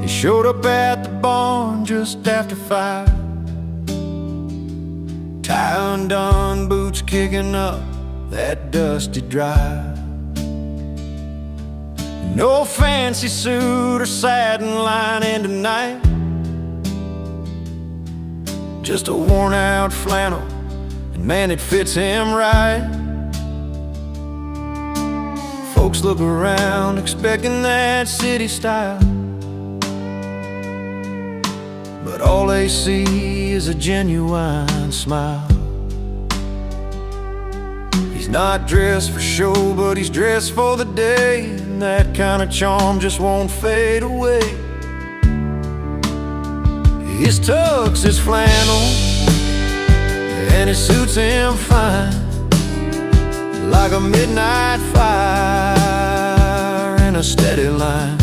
He showed up at the barn just after 5, tie undone, boots kicking up that dusty drive. No fancy suit or satin lining tonight, just a worn-out flannel, and man, it fits him right. Folks look around expecting that city style, but all they see is a genuine smile. He's not dressed for show, but he's dressed for the day, and that kind of charm just won't fade away. His tux is flannel, and it suits him fine, like a midnight fire in a steady line.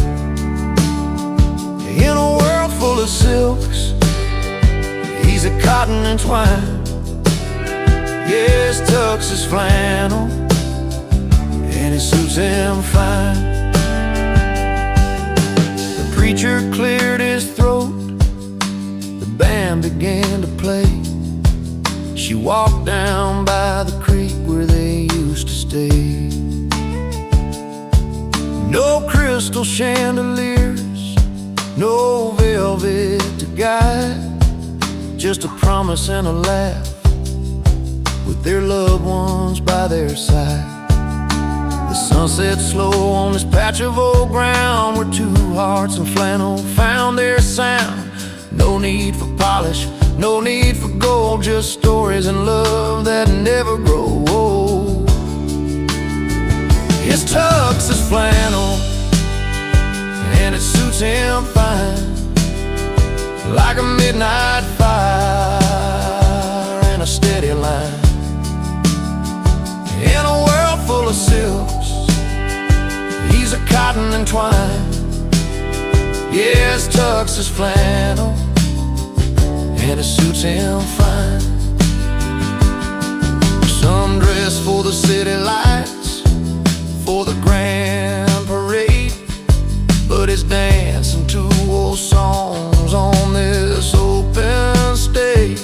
In a world full of silks, he's a cotton and twine. Yeah, his tux is flannel, and it suits him fine. The preacher cleared his throat, the band began to play. She walked down by the creek where they used to stay. No crystal chandeliers, no velvet to guide, just a promise and a laugh with their loved ones by their side. The sun set slow on this patch of old ground where two hearts and flannel found their sound. No need for polish, no need for gold, just stories and love that never grow old. His tux is flannel, and it suits him fine, like a midnight fire in a steady line. In a world full of silks, he's a cotton and twine. Yeah, his tux is flannel, and it suits him fine. Some dress for the city lights, for the grand parade, but it's dancing to old songs on this open stage.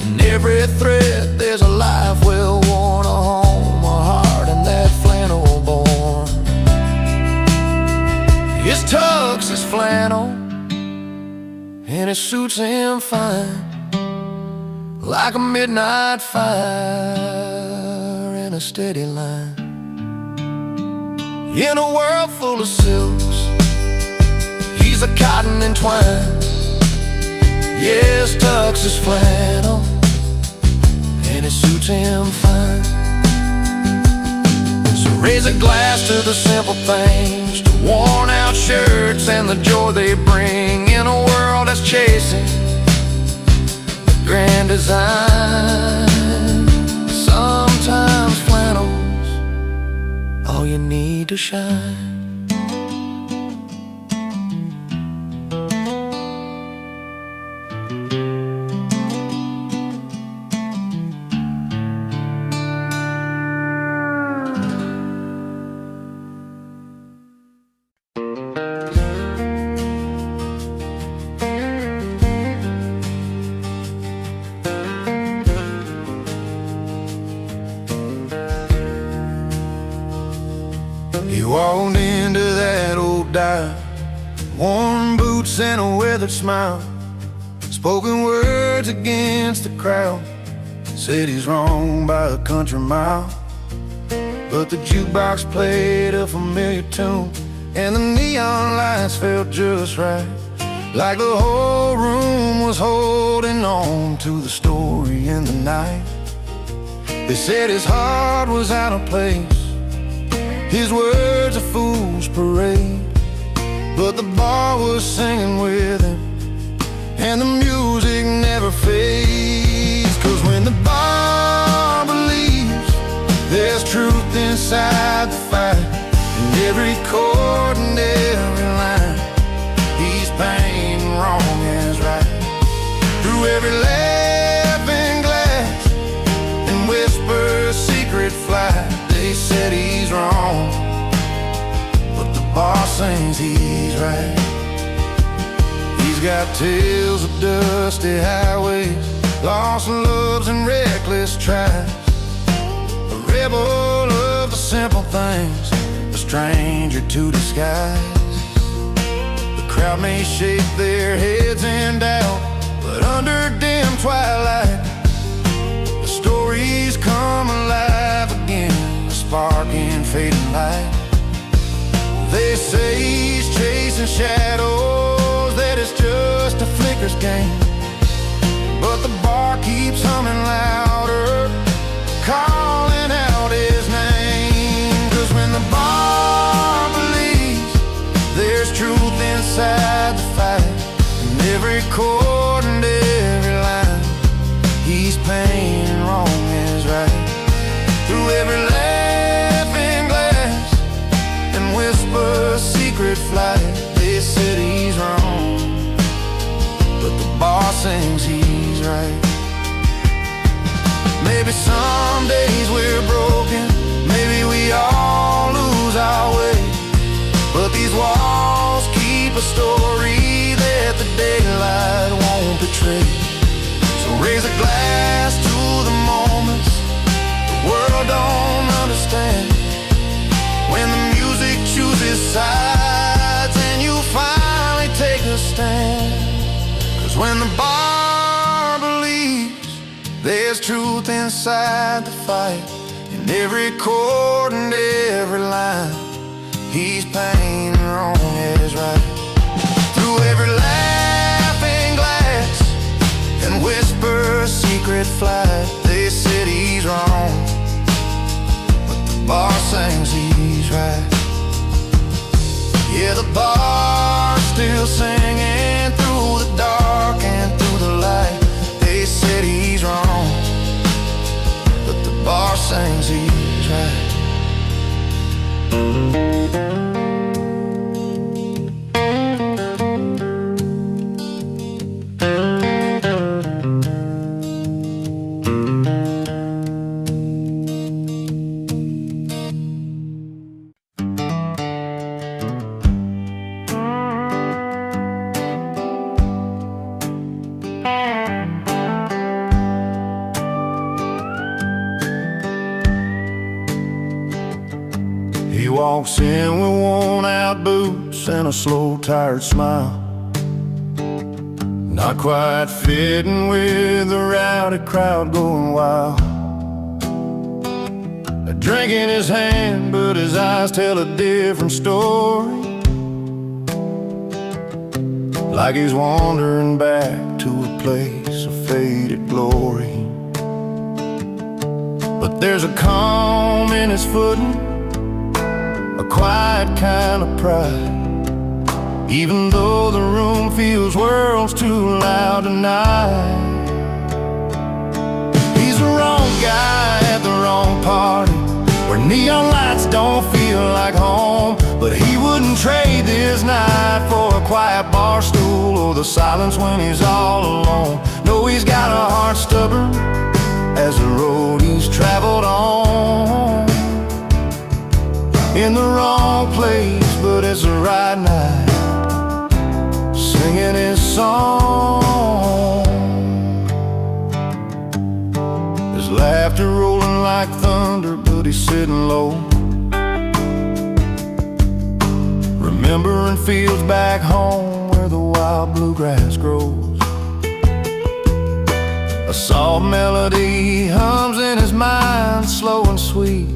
In every thread there's a life well worn, a home, a heart, and that flannel born. His tux is flannel, and it suits him fine, like a midnight fire in a steady line. In a world full of silks, he's a cotton and twine. Yeah, his tux is flannel, and it suits him fine. So raise a glass to the simple things, to worn out shirts and the joy they bring in a world that's chasing the grand design. Sometimes flannel's all you need to shine. Worn boots and a weathered smile, spoken words against the crowd. Said he's wrong by a country mile, but the jukebox played a familiar tune, and the neon lights felt just right, like the whole room was holding on to the story in the night. They said his heart was out of place, his words a fool's parade, but the bar was singing with him, and the music never fades. 'Cause when the bar believes, there's truth inside the fight, and every chord and every line, he's painting wrong as right. Through every laughing glass and whisper secret flight, they said he's wrong, but the bar sings he's right. He's got tales of dusty highways, lost loves and reckless tries, a rebel of the simple things, a stranger to disguise. The crowd may shake their heads in doubt, but under dim twilight, the stories come alive again, a spark in fading light. They say he's chasing shadows, that it's just a flicker's game, but the bar keeps humming louder, calling out his name. 'Cause when the bar believes, there's truth inside the fight, and every chord and every line, he's painting wrong as right. Through every laughing glass and whisper secret flight, they said he's wrong, but the bar sings he's right. Maybe some days we're broken, maybe we all lose our way, but these walls keep a story that the daylight won't betray. So raise a glass to the moments the world don't understand, when the music chooses sides and you finally take a stand. 'Cause when the bar believes, there's truth inside the fight, in every chord and every line, he's painting wrong as right. Through every laughing glass and whisper secret flight, they said he's wrong, but the bar sings he's right. Yeah, the bar's still singing through the dark and through the light. They said he's wrong, but the bar sings he's right. He walks in with worn-out boots and a slow, tired smile, not quite fitting with the rowdy crowd going wild. A drink in his hand, but his eyes tell a different story, like he's wandering back to a place of faded glory. But there's a calm in his footing, a quiet kind of pride, even though the room feels worlds too loud tonight. He's the wrong guy at the wrong party, where neon lights don't feel like home, but he wouldn't trade this night for a quiet bar stool or the silence when he's all alone. No, he's got a heart stubborn as the road he's traveled on, in the wrong place, but it's the right night, singing his song. His laughter rolling like thunder, but he's sitting low, remembering fields back home where the wild bluegrass grows. A soft melody hums in his mind, slow and sweet.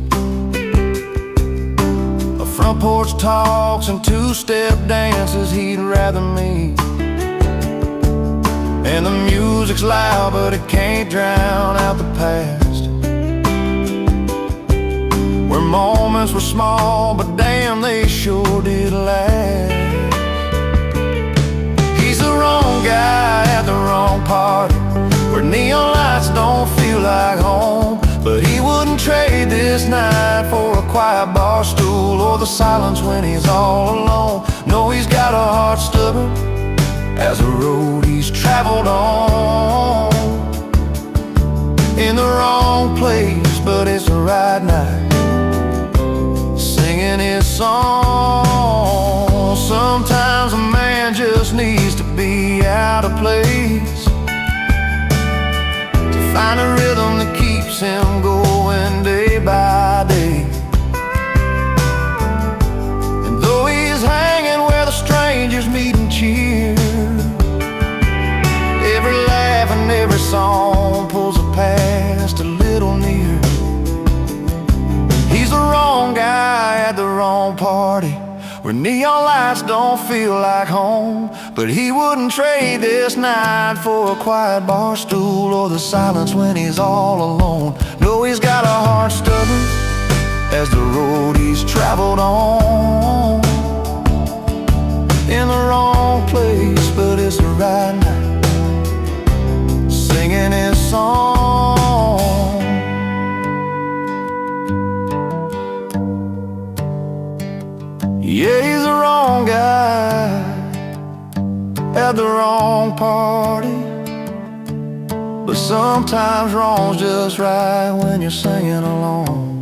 A front porch talks and two-step dances he'd rather meet. And the music's loud, but it can't drown out the past, where moments were small, but damn, they sure did last. He's the wrong guy at the wrong party, where neon lights don't feel like home. But he wouldn't trade this night for a quiet bar stool or the silence when he's all alone. No, he's got a heart stubborn as the road he's traveled on. In the wrong place, but it's the right night, singing his song. Sometimes a man just needs to be out of place to find a rhythm that keeps him going day by day. And though he's hanging where the strangers meet and cheer, every laugh and every song pulls a past a little near. He's the wrong guy at the wrong party, where neon lights don't feel like home. But he wouldn't trade this night for a quiet bar stool or the silence when he's all alone. No, he's got a heart stubborn as the road he's traveled on. In the wrong place, but it's the right night, singing his song. Yeah, he's the wrong guy at the wrong party, but sometimes wrong's just right when you're singing along.